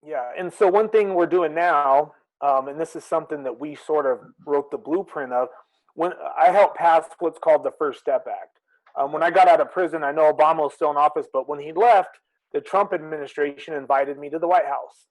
Yeah, and so one thing we're doing now, and this is something that we sort of wrote the blueprint of, when I helped pass what's called the First Step Act. When I got out of prison, I know Obama was still in office, but when he left, the Trump administration invited me to the White House.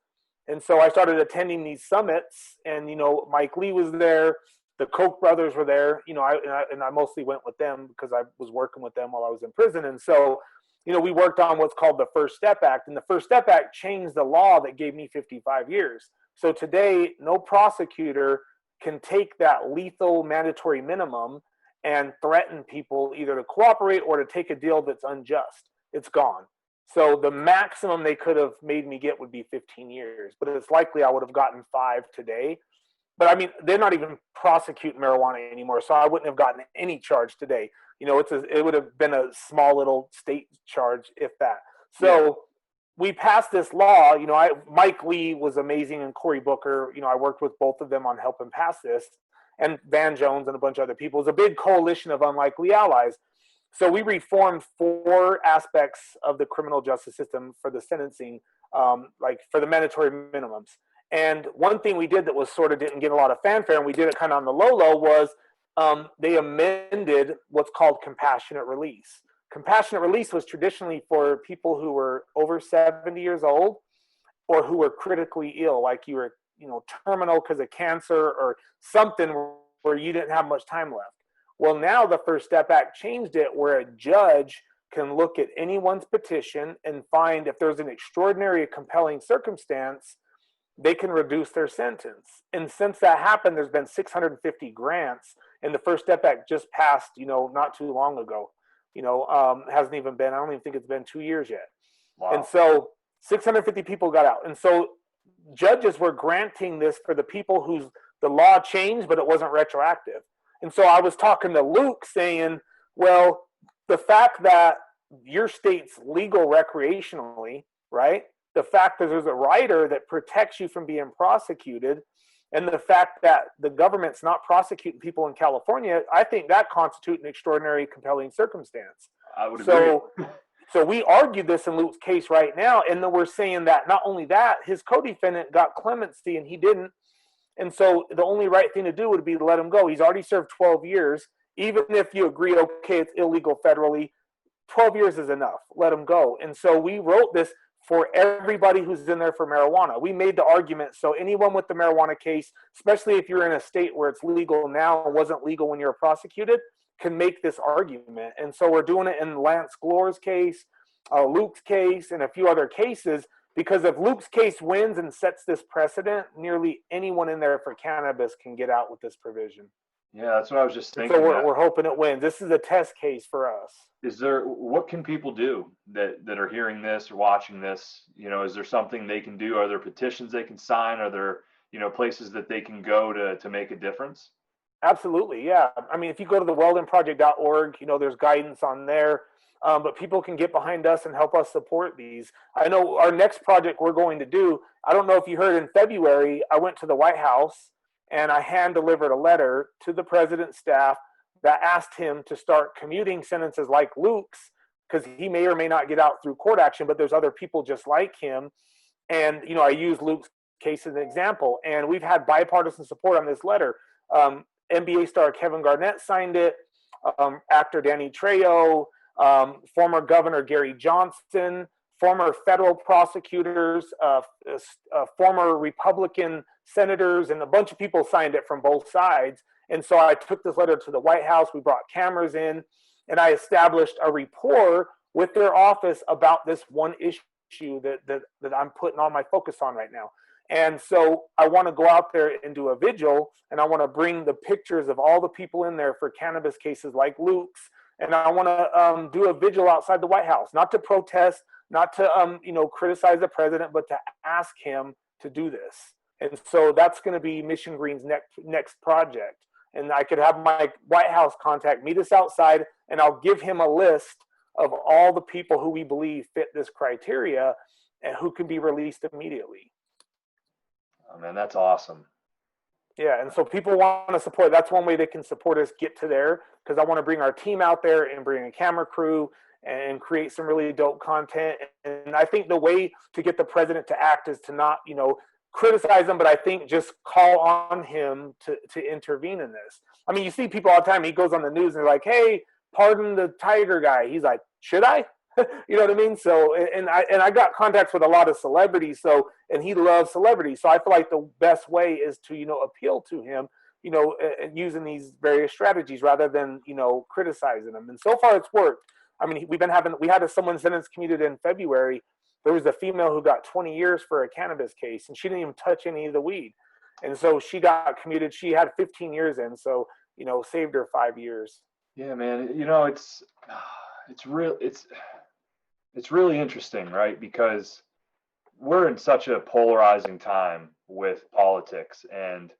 And so I started attending these summits, and Mike Lee was there, the Koch brothers were there. I mostly went with them because I was working with them while I was in prison. And so we worked on what's called the First Step Act, and the First Step Act changed the law that gave me 55 years. So today, no prosecutor can take that lethal mandatory minimum and threaten people either to cooperate or to take a deal that's unjust. It's gone. So the maximum they could have made me get would be 15 years, but it's likely I would have gotten 5 today. But I mean, they're not even prosecuting marijuana anymore, so I wouldn't have gotten any charge today. It would have been a small little state charge, if that. So we passed this law. Mike Lee was amazing, and Cory Booker. I worked with both of them on helping pass this, and Van Jones and a bunch of other people. It was a big coalition of unlikely allies. So we reformed 4 aspects of the criminal justice system for the sentencing, like for the mandatory minimums. And one thing we did that was sort of didn't get a lot of fanfare, and we did it kind of on the low, was they amended what's called compassionate release. Compassionate release was traditionally for people who were over 70 years old or who were critically ill, like you were, terminal because of cancer or something where you didn't have much time left. Well, now the First Step Act changed it where a judge can look at anyone's petition and find if there's an extraordinary or compelling circumstance, they can reduce their sentence. And since that happened, there's been 650 grants, and the First Step Act just passed, not too long ago. Hasn't even been, I don't even think it's been 2 years yet. Wow. And so 650 people got out. And so judges were granting this for the people whose the law changed, but it wasn't retroactive. And so I was talking to Luke saying, well, the fact that your state's legal recreationally, right? The fact that there's a rider that protects you from being prosecuted, and the fact that the government's not prosecuting people in California, I think that constitutes an extraordinary, compelling circumstance. I would agree. So we argued this in Luke's case right now, and then we're saying that not only that, his co-defendant got clemency and he didn't. And so the only right thing to do would be to let him go. He's already served 12 years. Even if you agree, okay, it's illegal federally, 12 years is enough. Let him go. And so we wrote this for everybody who's in there for marijuana. We made the argument so anyone with the marijuana case, especially if you're in a state where it's legal now and wasn't legal when you were prosecuted, can make this argument. And so we're doing it in Lance Glor's case, Luke's case, and a few other cases, because if Luke's case wins and sets this precedent, nearly anyone in there for cannabis can get out with this provision. Yeah, that's what I was just thinking. So we're hoping it wins. This is a test case for us. What can people do that are hearing this or watching this? Is there something they can do? Are there petitions they can sign? Are there, places that they can go to make a difference? Absolutely, yeah. I mean, if you go to the weldonproject.org, there's guidance on there. But people can get behind us and help us support these. I know our next project we're going to do, I don't know if you heard, in February, I went to the White House and I hand-delivered a letter to the president's staff that asked him to start commuting sentences like Luke's, because he may or may not get out through court action, but there's other people just like him. And, I use Luke's case as an example. And we've had bipartisan support on this letter. NBA star Kevin Garnett signed it, actor Danny Trejo, former Governor Gary Johnson, former federal prosecutors, former Republican senators, and a bunch of people signed it from both sides. And so I took this letter to the White House. We brought cameras in, and I established a rapport with their office about this one issue that I'm putting all my focus on right now. And so I want to go out there and do a vigil, and I want to bring the pictures of all the people in there for cannabis cases like Luke's. And I want to do a vigil outside the White House, not to protest, not to criticize the president, but to ask him to do this. And so that's going to be Mission Green's next project. And I could have my White House contact meet us outside, and I'll give him a list of all the people who we believe fit this criteria and who can be released immediately. Oh, man, that's awesome. Yeah, and so people want to support. That's one way they can support us get to there, because I want to bring our team out there and bring a camera crew and create some really dope content. And I think the way to get the president to act is to not, criticize him, but I think just call on him to intervene in this. I mean, you see people all the time. He goes on the news and they're like, "Hey, pardon the tiger guy." He's like, "Should I?" You know what I mean? So, and I got contacts with a lot of celebrities. So, and he loves celebrities. So I feel like the best way is to, appeal to him, using these various strategies rather than, criticizing him. And so far it's worked. I mean, we had someone sentence commuted in February. There was a female who got 20 years for a cannabis case, and she didn't even touch any of the weed. And so she got commuted. She had 15 years in, so, saved her 5 years. Yeah, man. It's really interesting, right? Because we're in such a polarizing time with politics, and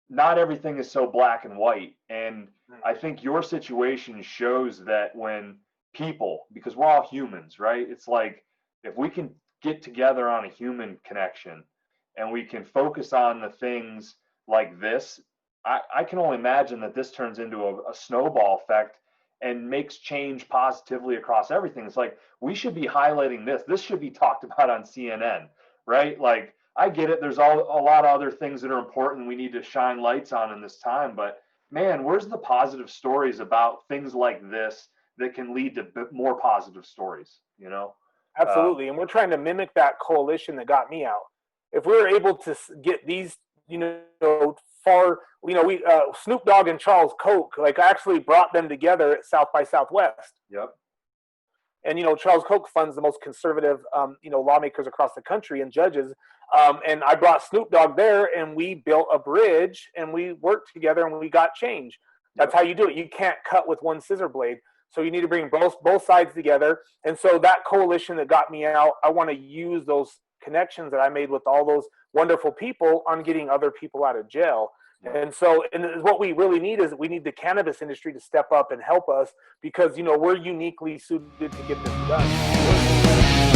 not everything is so black and white. And I think your situation shows that when people, because we're all humans, right? It's like, if we can get together on a human connection and we can focus on the things like this, I can only imagine that this turns into a snowball effect and makes change positively across everything. It's like, we should be highlighting this. This should be talked about on CNN, right? Like, I get it. There's a lot of other things that are important we need to shine lights on in this time. But man, where's the positive stories about things like this that can lead to more positive stories, Absolutely. And we're trying to mimic that coalition that got me out. If we were able to get these, Snoop Dogg and Charles Koch, like, I actually brought them together at South by Southwest. Yep. And, Charles Koch funds the most conservative, lawmakers across the country and judges. And I brought Snoop Dogg there, and we built a bridge, and we worked together, and we got change. That's how you do it. You can't cut with one scissor blade. So you need to bring both sides together. And so that coalition that got me out, I want to use those connections that I made with all those wonderful people on getting other people out of jail. And so, and what we really need is we need the cannabis industry to step up and help us, because, we're uniquely suited to get this done.